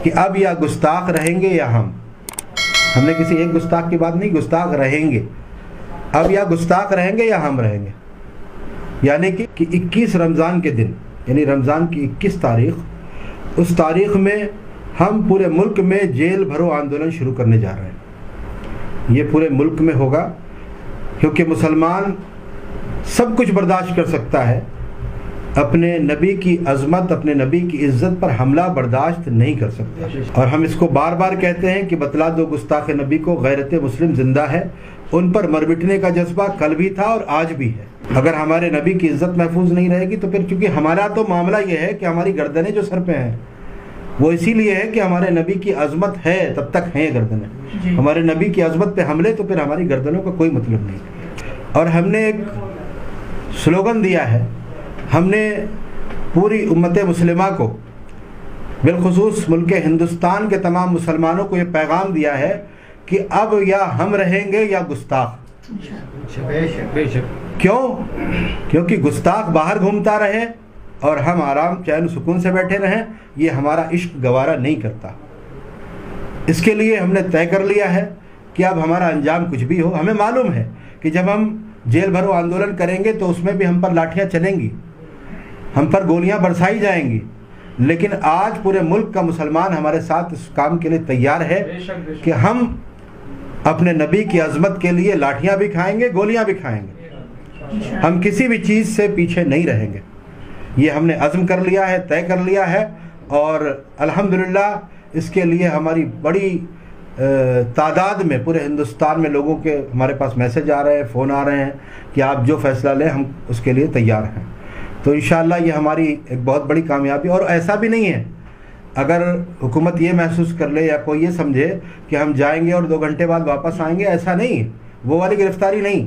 کہ اب یا گستاخ رہیں گے یا ہم نے کسی ایک گستاخ کی بات نہیں، گستاخ رہیں گے، اب یا گستاخ رہیں گے یا ہم رہیں گے. یعنی کہ 21 رمضان کے دن، یعنی رمضان کی 21 تاریخ، اس تاریخ میں ہم پورے ملک میں جیل بھرو آندولن شروع کرنے جا رہے ہیں. یہ پورے ملک میں ہوگا، کیونکہ مسلمان سب کچھ برداشت کر سکتا ہے، اپنے نبی کی عظمت، اپنے نبی کی عزت پر حملہ برداشت نہیں کر سکتا. اور ہم اس کو بار بار کہتے ہیں کہ بتلا دو گستاخ نبی کو غیرت مسلم زندہ ہے. ان پر مرمٹنے کا جذبہ کل بھی تھا اور آج بھی ہے. اگر ہمارے نبی کی عزت محفوظ نہیں رہے گی تو پھر، چونکہ ہمارا تو معاملہ یہ ہے کہ ہماری گردنیں جو سر پہ ہیں وہ اسی لیے ہے کہ ہمارے نبی کی عظمت ہے، تب تک ہیں گردنیں. ہمارے نبی کی عظمت پہ حملے تو پھر ہماری گردنوں کا کوئی مطلب نہیں. اور ہم نے ایک سلوگن دیا ہے، ہم نے پوری امت مسلمہ کو، بالخصوص ملک ہندوستان کے تمام مسلمانوں کو یہ پیغام دیا ہے کہ اب یا ہم رہیں گے یا گستاخ. کیوں؟ کیونکہ گستاخ باہر گھومتا رہے اور ہم آرام چین سکون سے بیٹھے رہیں، یہ ہمارا عشق گوارا نہیں کرتا. اس کے لیے ہم نے طے کر لیا ہے کہ اب ہمارا انجام کچھ بھی ہو. ہمیں معلوم ہے کہ جب ہم جیل بھرو آندولن کریں گے تو اس میں بھی ہم پر لاٹھیاں چلیں گی، ہم پر گولیاں برسائی جائیں گی، لیکن آج پورے ملک کا مسلمان ہمارے ساتھ اس کام کے لیے تیار ہے کہ ہم اپنے نبی کی عظمت کے لیے لاٹھیاں بھی کھائیں گے، گولیاں بھی کھائیں گے. ہم کسی بھی چیز سے پیچھے نہیں رہیں گے. یہ ہم نے عزم کر لیا ہے، طے کر لیا ہے. اور الحمدللہ اس کے لیے ہماری بڑی تعداد میں پورے ہندوستان میں لوگوں کے ہمارے پاس میسج آ رہے ہیں، فون آ رہے ہیں کہ آپ جو فیصلہ لیں ہم اس کے لیے تیار ہیں. تو انشاءاللہ یہ ہماری ایک بہت بڑی کامیابی. اور ایسا بھی نہیں ہے اگر حکومت یہ محسوس کر لے یا کوئی یہ سمجھے کہ ہم جائیں گے اور 2 گھنٹے بعد واپس آئیں گے، ایسا نہیں ہے. وہ والی گرفتاری نہیں.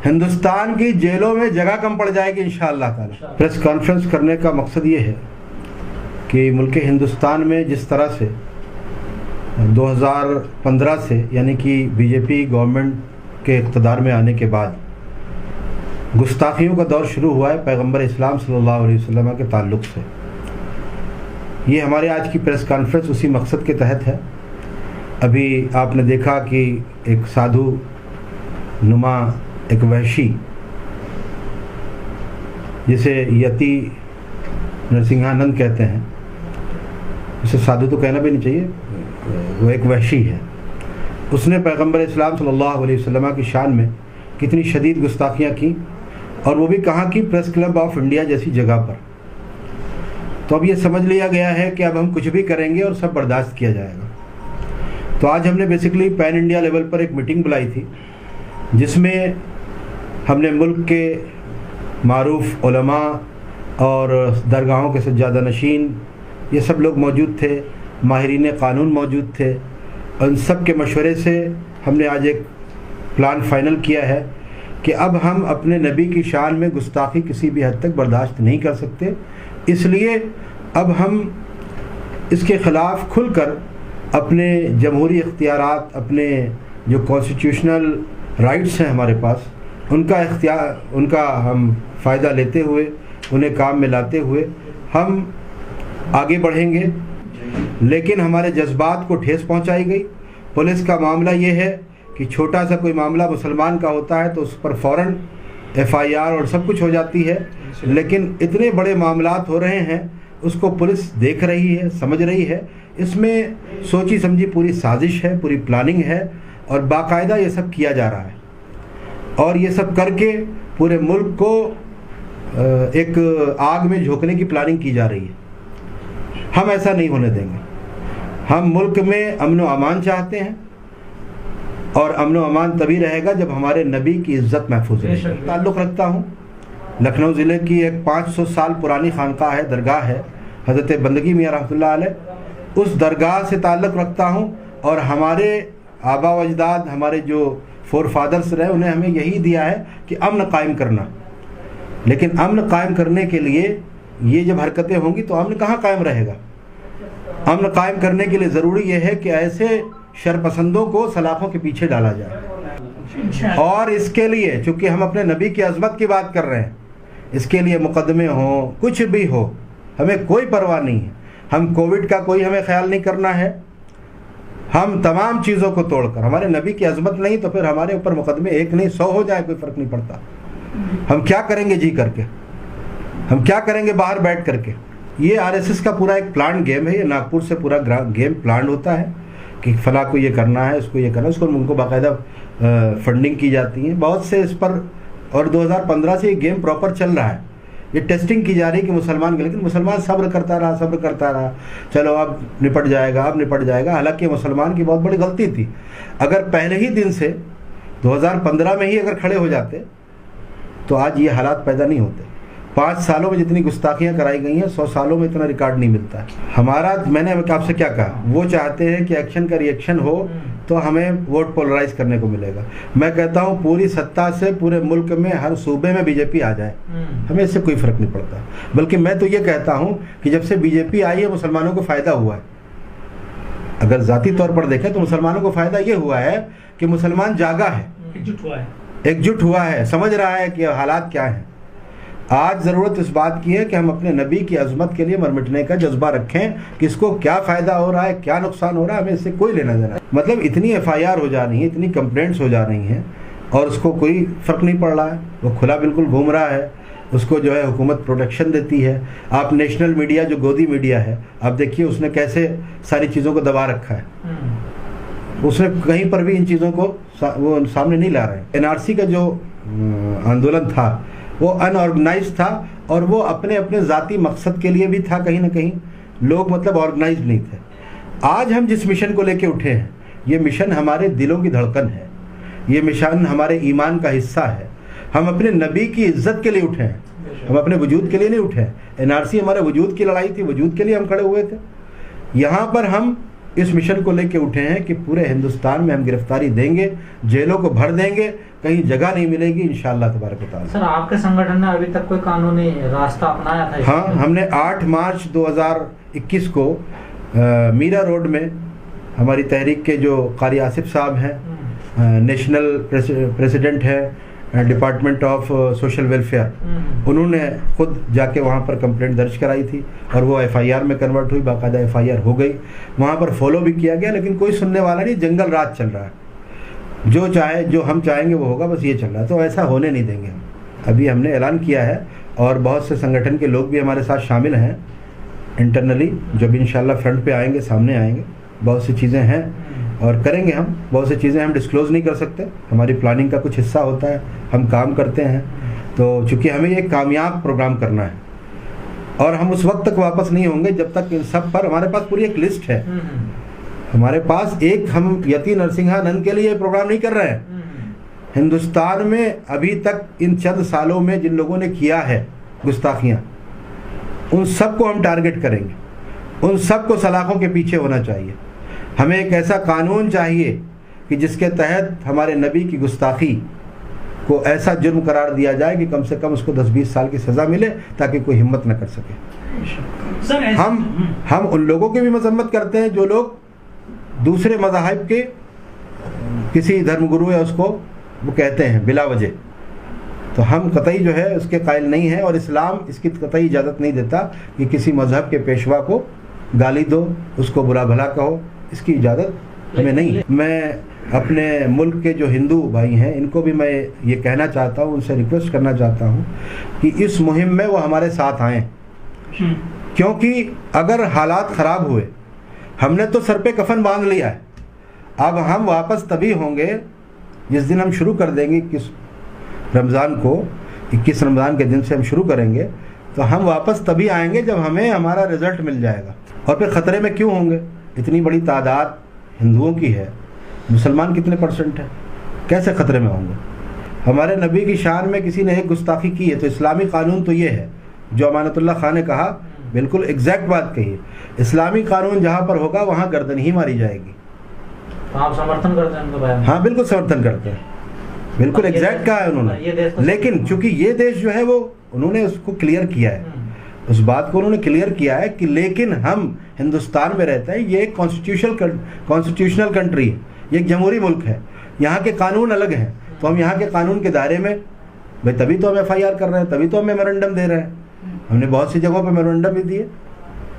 ہندوستان کی جیلوں میں جگہ کم پڑ جائے گی انشاءاللہ تعالی. پریس کانفرنس کرنے کا مقصد یہ ہے کہ ملک ہندوستان میں جس طرح سے 2015 سے، یعنی کہ بی جے پی گورنمنٹ کے اقتدار میں آنے کے بعد گستاخیوں کا دور شروع ہوا ہے پیغمبر اسلام صلی اللہ علیہ وسلم کے تعلق سے. یہ ہمارے آج کی پریس کانفرنس اسی مقصد کے تحت ہے. ابھی آپ نے دیکھا کہ ایک سادھو نما، ایک وحشی جسے یتی نرسنگھانند کہتے ہیں، اسے سادھو تو کہنا بھی نہیں چاہیے، وہ ایک وحشی ہے. اس نے پیغمبر اسلام صلی اللہ علیہ وسلم کی شان میں کتنی شدید گستاخیاں کی، اور وہ بھی کہاں کی؟ پریس کلب آف انڈیا جیسی جگہ پر. تو اب یہ سمجھ لیا گیا ہے کہ اب ہم کچھ بھی کریں گے اور سب برداشت کیا جائے گا. تو آج ہم نے بیسیکلی پین انڈیا لیول پر ایک میٹنگ بلائی تھی، جس میں ہم نے ملک کے معروف علماء اور درگاہوں کے سجادہ نشین، یہ سب لوگ موجود تھے، ماہرین قانون موجود تھے. ان سب کے مشورے سے ہم نے آج ایک پلان فائنل کیا ہے کہ اب ہم اپنے نبی کی شان میں گستاخی کسی بھی حد تک برداشت نہیں کر سکتے. اس لیے اب ہم اس کے خلاف کھل کر اپنے جمہوری اختیارات، اپنے جو کانسٹیٹیوشنل رائٹس ہیں ہمارے پاس، ان کا ہم فائدہ لیتے ہوئے، انہیں کام میں لاتے ہوئے ہم آگے بڑھیں گے. لیکن ہمارے جذبات کو ٹھیس پہنچائی گئی. پولیس کا معاملہ یہ ہے کہ چھوٹا سا کوئی معاملہ مسلمان کا ہوتا ہے تو اس پر فوراً FIR اور سب کچھ ہو جاتی ہے، لیکن اتنے بڑے معاملات ہو رہے ہیں اس کو پولیس دیکھ رہی ہے، سمجھ رہی ہے. اس میں سوچی سمجھی پوری سازش ہے، پوری پلاننگ ہے، اور باقاعدہ یہ سب کیا جا رہا ہے. اور یہ سب کر کے پورے ملک کو ایک آگ میں جھونکنے کی پلاننگ کی جا رہی ہے. ہم ایسا نہیں ہونے دیں گے. ہم ملک میں امن و امان چاہتے ہیں، اور امن و امان تبھی رہے گا جب ہمارے نبی کی عزت محفوظ رہے گی. تعلق رکھتا ہوں لکھنؤ ضلع کی ایک 500 سال پرانی خانقاہ ہے، درگاہ ہے، حضرت بندگی میاں رحمۃ اللہ علیہ. اس درگاہ سے تعلق رکھتا ہوں، اور ہمارے آبا و اجداد، ہمارے جو فور فادرس رہے، انہیں ہمیں یہی دیا ہے کہ امن قائم کرنا. لیکن امن قائم کرنے کے لیے یہ جب حرکتیں ہوں گی تو امن کہاں قائم رہے گا؟ امن قائم کرنے کے لیے ضروری یہ ہے کہ ایسے شرپسندوں کو سلاخوں کے پیچھے ڈالا جائے. اور اس کے لیے چونکہ ہم اپنے نبی کی عظمت کی بات کر رہے ہیں، اس کے لیے مقدمے ہوں، کچھ بھی ہو، ہمیں کوئی پرواہ نہیں ہے. ہم کووڈ کا کوئی ہمیں خیال نہیں کرنا ہے. ہم تمام چیزوں کو توڑ کر, ہمارے نبی کی عظمت نہیں تو پھر ہمارے اوپر مقدمے 1 نہیں 100 ہو جائے, کوئی فرق نہیں پڑتا. ہم کیا کریں گے جی کر کے, ہم کیا کریں گے باہر بیٹھ کر کے. یہ RSS کا پورا ایک پلان گیم ہے. یہ ناگپور سے پورا گیم پلان ہوتا ہے کہ فلاں کو یہ کرنا ہے, اس کو یہ کرنا ہے, اس کو ان کو باقاعدہ فنڈنگ کی جاتی ہے بہت سے اس پر. اور 2015 سے یہ گیم پراپر چل رہا ہے, یہ ٹیسٹنگ کی جا رہی ہے کہ مسلمان کے, لیکن مسلمان صبر کرتا رہا, چلو اب نپٹ جائے گا. حالانکہ مسلمان کی بہت بڑی غلطی تھی. اگر پہلے ہی دن سے 2015 میں ہی اگر کھڑے ہو جاتے تو آج یہ حالات پیدا نہیں ہوتے. 5 سالوں میں جتنی گستاخیاں کرائی گئی ہیں 100 سالوں میں اتنا ریکارڈ نہیں ملتا ہے. ہمارا, میں نے آپ سے کیا کہا, وہ چاہتے ہیں کہ ایکشن کا ری ایکشن ہو تو ہمیں ووٹ پولرائز کرنے کو ملے گا. میں کہتا ہوں پوری سطح سے پورے ملک میں ہر صوبے میں BJP آ جائے, ہمیں اس سے کوئی فرق نہیں پڑتا. بلکہ میں تو یہ کہتا ہوں کہ جب سے BJP آئی ہے مسلمانوں کو فائدہ ہوا ہے. اگر ذاتی طور پر دیکھیں تو مسلمانوں کو فائدہ یہ ہوا ہے کہ مسلمان جاگا ہے, ایکجٹ ہوا ہے, سمجھ رہا ہے کہ حالات کیا ہیں. آج ضرورت اس بات کی ہے کہ ہم اپنے نبی کی عظمت کے لیے مرمٹنے کا جذبہ رکھیں کہ اس کو کیا فائدہ ہو رہا ہے, کیا نقصان ہو رہا ہے, ہمیں اس سے کوئی لینا دینا. مطلب اتنی FIR ہو جا رہی ہیں, اتنی کمپلینٹس ہو جا رہی ہیں اور اس کو کوئی فرق نہیں پڑ رہا ہے. وہ کھلا بالکل گھوم رہا ہے, اس کو جو ہے حکومت پروٹیکشن دیتی ہے. آپ نیشنل میڈیا جو گودی میڈیا ہے, آپ دیکھیے اس نے کیسے ساری چیزوں کو دبا رکھا ہے. اس نے کہیں پر بھی ان چیزوں کو وہ سامنے نہیں لا رہے. NRC کا جو آندولن تھا وہ ان آرگنائز تھا اور وہ اپنے ذاتی مقصد کے لیے بھی تھا. کہیں نہ کہیں لوگ مطلب آرگنائز نہیں تھے. آج ہم جس مشن کو لے کے اٹھے ہیں, یہ مشن ہمارے دلوں کی دھڑکن ہے, یہ مشن ہمارے ایمان کا حصہ ہے. ہم اپنے نبی کی عزت کے لیے اٹھے ہیں, ہم اپنے وجود کے لیے نہیں اٹھے ہیں. NRC ہمارے وجود کی لڑائی تھی, وجود کے لیے ہم کھڑے ہوئے تھے. یہاں پر ہم اس مشن کو لے کے اٹھے ہیں کہ پورے ہندوستان میں ہم گرفتاری دیں گے, جیلوں کو بھر دیں گے, کہیں جگہ نہیں ملے گی انشاءاللہ تبارک و تعالی. سر آپ کے سنگٹھن نے ابھی تک کوئی قانونی راستہ اپنایا تھا؟ ہاں, ہم نے 8 مارچ 2021 کو میرا روڈ میں ہماری تحریک کے جو قاری آصف صاحب ہیں, نیشنل پریزیڈنٹ ہے ڈپارٹمنٹ آف سوشل ویلفیئر, انہوں نے خود جا کے وہاں پر کمپلینٹ درج کرائی تھی اور وہ FIR میں کنورٹ ہوئی, باقاعدہ FIR ہو گئی. وہاں پر فالو بھی کیا گیا, لیکن کوئی سننے والا نہیں. جنگل راج چل رہا ہے, جو ہم چاہیں گے وہ ہوگا, بس یہ چل رہا ہے. تو ایسا ہونے نہیں دیں گے ہم. ابھی ہم نے اعلان کیا ہے اور بہت سے سنگٹھن کے لوگ بھی ہمارے ساتھ شامل ہیں انٹرنلی, جو بھی انشاءاللہ فرنٹ پہ آئیں گے, سامنے آئیں گے. بہت سی چیزیں ہیں اور کریں گے ہم. بہت سی چیزیں ہم ڈسکلوز نہیں کر سکتے, ہماری پلاننگ کا کچھ حصہ ہوتا ہے, ہم کام کرتے ہیں. تو چونکہ ہمیں یہ کامیاب پروگرام کرنا ہے اور ہم اس وقت تک واپس نہیں ہوں گے جب تک ان سب پر, ہمارے پاس پوری ایک لسٹ ہے, ہمارے پاس ایک, ہم یتی نرسنگھا نند کے لیے پروگرام نہیں کر رہے ہیں. ہندوستان میں ابھی تک ان چند سالوں میں جن لوگوں نے کیا ہے گستاخیاں, ان سب کو ہم ٹارگٹ کریں گے, ان سب کو سلاخوں کے پیچھے ہونا چاہیے. ہمیں ایک ایسا قانون چاہیے کہ جس کے تحت ہمارے نبی کی گستاخی کو ایسا جرم قرار دیا جائے کہ کم سے کم اس کو 10-20 سال کی سزا ملے تاکہ کوئی ہمت نہ کر سکے. ہم ان لوگوں کی بھی مذمت کرتے ہیں جو لوگ دوسرے مذاہب کے کسی دھرم گرو یا اس کو وہ کہتے ہیں بلا وجہ, تو ہم قطعی جو ہے اس کے قائل نہیں ہیں, اور اسلام اس کی قطعی اجازت نہیں دیتا کہ کسی مذہب کے پیشوا کو گالی دو, اس کو برا بھلا کہو, اس کی اجازت ہمیں نہیں ہے. میں اپنے ملک کے جو ہندو بھائی ہیں ان کو بھی میں یہ کہنا چاہتا ہوں, ان سے ریکویسٹ کرنا چاہتا ہوں کہ اس مہم میں وہ ہمارے ساتھ آئیں, کیونکہ اگر حالات خراب ہوئے, ہم نے تو سر پہ کفن باندھ لیا ہے, اب ہم واپس تبھی ہوں گے جس دن ہم شروع کر دیں گے 21 رمضان کو, 21 رمضان کے دن سے ہم شروع کریں گے, تو ہم واپس تبھی آئیں گے جب ہمیں ہمارا رزلٹ مل جائے گا. اور پھر خطرے میں کیوں ہوں گے؟ اتنی بڑی تعداد ہندوؤں کی ہے, مسلمان کتنے پرسنٹ ہیں, کیسے خطرے میں ہوں گے؟ ہمارے نبی کی شان میں کسی نے ایک گستاخی کی ہے تو اسلامی قانون تو یہ ہے جو امانت اللہ خان نے کہا, بالکل ایگزیکٹ بات کہی ہے. اسلامی قانون جہاں پر ہوگا وہاں گردن ہی ماری جائے گی. آپ سمرتھن کرتے ہیں ان کا بیان؟ ہاں بالکل سمرتھن کرتے ہیں, بالکل ایگزیکٹ کہا ہے انہوں نے. لیکن چونکہ یہ دیش جو ہے وہ انہوں نے اس کو کلیئر کیا ہے, اس بات کو انہوں نے کلیئر کیا ہے کہ لیکن ہم ہندوستان میں رہتے ہیں, یہ ایک کانسٹیٹیوشنل کنٹری ہے, یہ ایک جمہوری ملک ہے, یہاں کے قانون الگ ہیں, تو ہم یہاں کے قانون کے دائرے میں بھائی تبھی تو ہم FIR کر رہے ہیں, تبھی تو ہم میمورنڈم دے رہے ہیں. ہم نے بہت سی جگہوں پہ میمورنڈم بھی دیے,